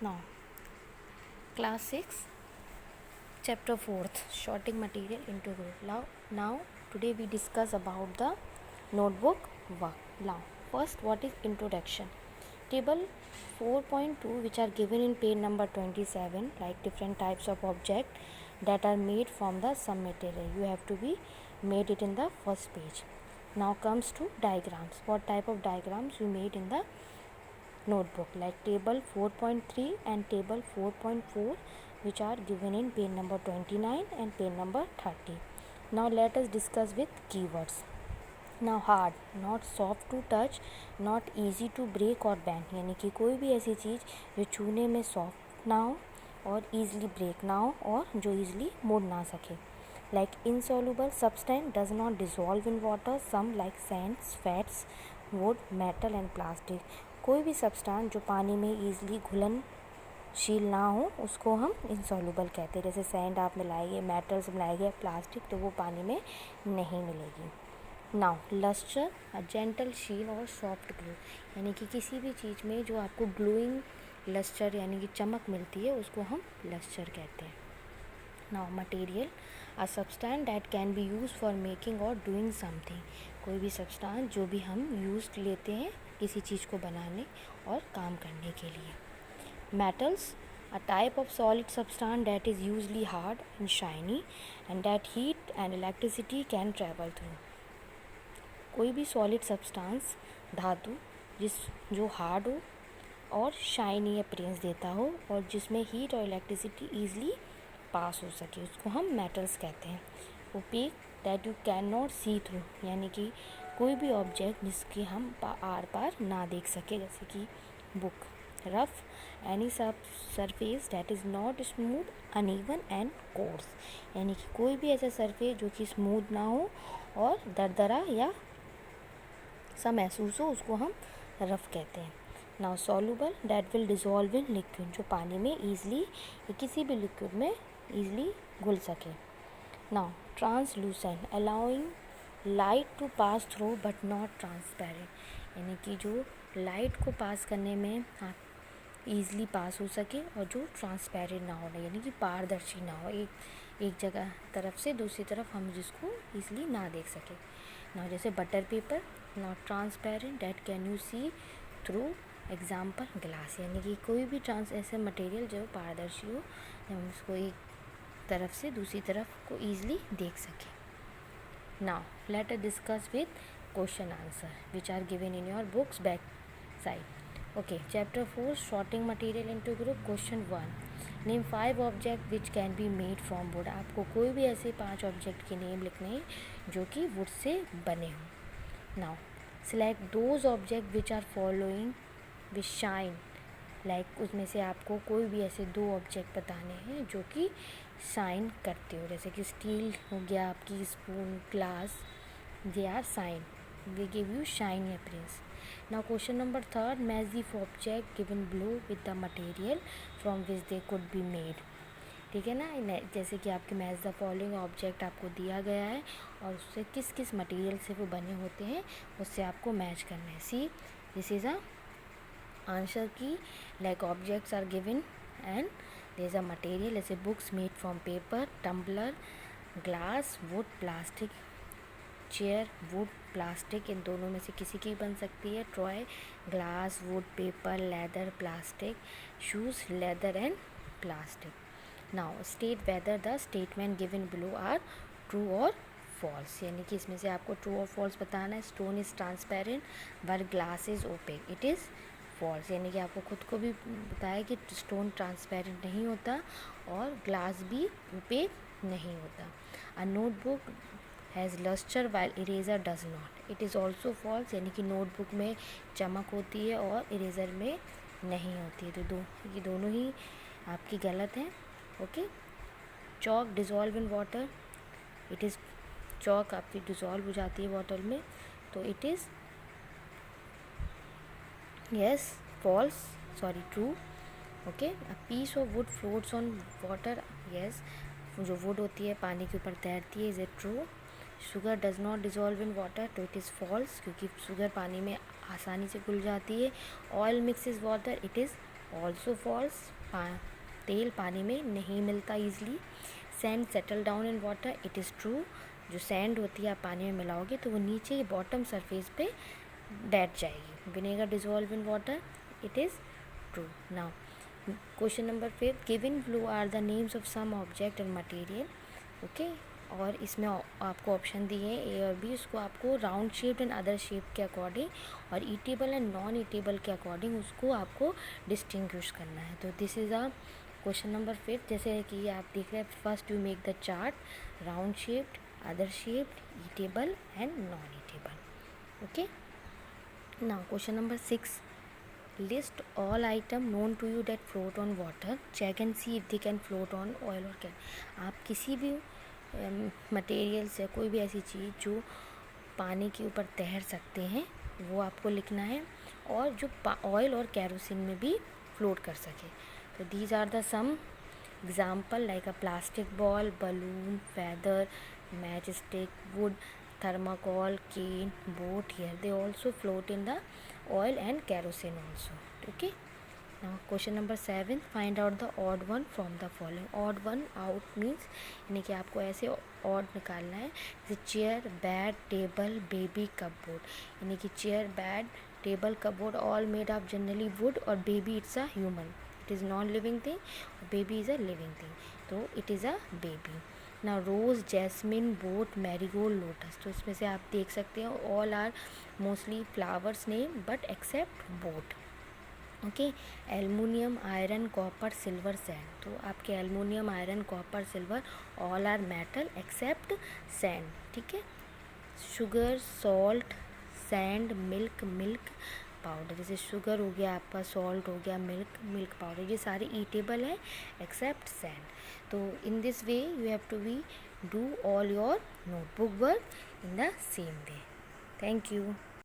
Now, class 6, chapter 4th, sorting material into group. Now today we discuss about the notebook work. Now, first, what is introduction? Table 4.2, which are given in page number 27, like different types of object that are made from the some material. You have to be made it in the first page. Now comes to diagrams. What type of diagrams you made in the notebook, like table 4.3 and table 4.4, which are given in page number 29 and page number 30. Now let us discuss with keywords. Now hard, not soft to touch, not easy to break or bend, यानी कि कोई भी ऐसी चीज़ जो छूने में soft ना हो और easily break ना हो और जो easily मुड़ ना सके. Like insoluble substance does not dissolve in water, some like sands, fats, wood, metal and plastic. कोई भी सब्सटेंस जो पानी में ईजिली घुलनशील ना हो उसको हम इंसॉल्युबल कहते हैं. जैसे सैंड आप मिलाइए, मेटल्स मिलाइए, प्लास्टिक, तो वो पानी में नहीं मिलेगी. नाउ लस्टर, अ जेंटल शील और सॉफ्ट ग्लो, यानी कि किसी भी चीज़ में जो आपको ग्लोइंग लस्टर यानी कि चमक मिलती है उसको हम लस्टर कहते हैं. Now material, a substance that can be use for making और डूइंग समथिंग, कोई भी सब्सटेंस जो भी हम यूज लेते हैं किसी चीज़ को बनाने और काम करने के लिए. Metals, a type of solid substance that is usually hard and shiny and that heat and electricity can travel through, कोई भी सॉलिड सब्सटेंस धातु जो हार्ड हो और शाइनी अपीयरेंस देता हो और जिसमें हीट और इलेक्ट्रिसिटी ईजिली पास हो सके उसको हम मेटल्स कहते हैं. Opaque, that you can not see through, यानी कि कोई भी ऑब्जेक्ट जिसके हम आर पार ना देख सके, जैसे कि book. Rough, any surface that is not smooth, uneven and course, यानी कि कोई भी ऐसा सरफेस जो कि स्मूथ ना हो और दरदरा या सा महसूस हो उसको हम रफ कहते हैं. Now soluble, that will dissolve in liquid, जो पानी में ईजिली किसी भी लिक्विड में ईजिली घुल सके. Now translucent, allowing light to pass through but not transparent, यानी कि जो लाइट को पास करने में ईजिली पास हो सके और जो ट्रांसपेरेंट ना हो, यानी कि पारदर्शी ना हो, एक जगह तरफ से दूसरी तरफ हम जिसको ईजिली ना देख सके. ना जैसे butter paper, not transparent, that can you see through, example glass, यानी कि कोई भी ऐसे मटेरियल जो पारदर्शी हो हम उसको एक तरफ से दूसरी तरफ को ईजिली देख सके. Now let us discuss with question answer which are given in your books back side. Okay, chapter 4, sorting material into group. Question 1, name 5 object which can be made from wood. आपको कोई भी ऐसे 5 object के name लिखने हैं जो कि would से बने हों. Now select those object which are following which shine, like उसमें से आपको कोई भी ऐसे 2 ऑब्जेक्ट बताने हैं जो कि शाइन करते हो, जैसे कि स्टील हो गया, आपकी spoon, glass, they are shine, they give you shiny appearance. Now question number 3, match the object given below with the material from which they could be made. ठीक है ना, जैसे कि आपके मैच द फॉलोइंग ऑब्जेक्ट आपको दिया गया है और उससे किस किस मटेरियल से वो बने होते हैं उससे आपको मैच करना है. See this is a answer की, like objects are given and there is a material, जैसे books made from paper, tumbler, glass, wood, plastic, chair, wood, plastic, इन दोनों में से किसी की बन सकती है. toy, glass, wood, paper, leather, plastic, shoes, leather and plastic. now state whether the statement given below are true or false, यानी कि इसमें से आपको ट्रू और फॉल्स बताना है. Stone is transparent but glass is opaque, it is false, यानी कि आपको खुद को भी बताया कि स्टोन ट्रांसपेरेंट नहीं होता और ग्लास भी ओपेक नहीं होता. A notebook has lustre while eraser does not, it is also false, यानी कि नोटबुक में चमक होती है और इरेजर में नहीं होती है. तो ये दोनों ही आपकी गलत हैं. Okay. Chalk dissolve in water, it is, chalk आपकी डिज़ोल्व हो जाती है वाटर में, तो it is yes false, sorry true. okay, a piece of wood floats on water, yes, जो वुड होती है पानी के ऊपर तैरती है, is it true. Sugar does not dissolve in water, तो इट इज़ फॉल्स, क्योंकि शुगर पानी में आसानी से घुल जाती है. Oil mix is water, it is also false, तेल पानी में नहीं मिलता easily. Sand settle down in water, it is true. जो सैंड होती है आप पानी में मिलाओगे तो वो नीचे बॉटम सरफेस पे बैठ जाएगी। Vinegar dissolve in water, it is true. Now question number 5, given below are the names of some object and material. Okay, और इसमें आपको ऑप्शन दिए हैं ए और बी, उसको आपको round shape and other shape के अकॉर्डिंग और ईटेबल एंड नॉन ईटेबल के अकॉर्डिंग उसको आपको डिस्टिंग्विश करना है। तो this is a question number 5। जैसे कि आप देख रहे हैं, first you make the chart, round shaped, other shaped, eatable and non eatable. Okay, now question number 6, list all item known to you that float on water, check and see if they can float on oil or can। आप किसी भी material से कोई भी ऐसी चीज़ जो पानी के ऊपर तैर सकते हैं वो आपको लिखना है, और जो ऑयल और कैरोसिन में भी फ्लोट कर सके। तो these are the some example like a plastic ball, balloon, feather, matchstick, wood, thermocol, cane, boat, here they also float in the oil and kerosene also. Okay, now question number 7, find out the odd one from the following। odd one out means यानी कि आपको ऐसे odd निकालना है, जैसे chair, bed, table, baby, cupboard. यानी कि chair, bed, table, cupboard all made of generally wood, और baby it's a human, it is non living thing, baby is a living thing, तो इट इज़ अ बेबी। ना rose, jasmine, boat, marigold, lotus. तो इसमें से आप देख सकते हो all are mostly flowers name but except boat. Okay, aluminium, iron, copper, silver, sand. तो आपके aluminium, iron, copper, silver all are metal except sand. ठीक है, sugar, salt, sand, milk, milk powder. जैसे शुगर हो गया आपका, सॉल्ट हो गया, मिल्क, मिल्क पाउडर, ये सारे ईटेबल हैं एक्सेप्ट सैंड। तो in this way you have to be do all your notebook work in the same way. Thank you.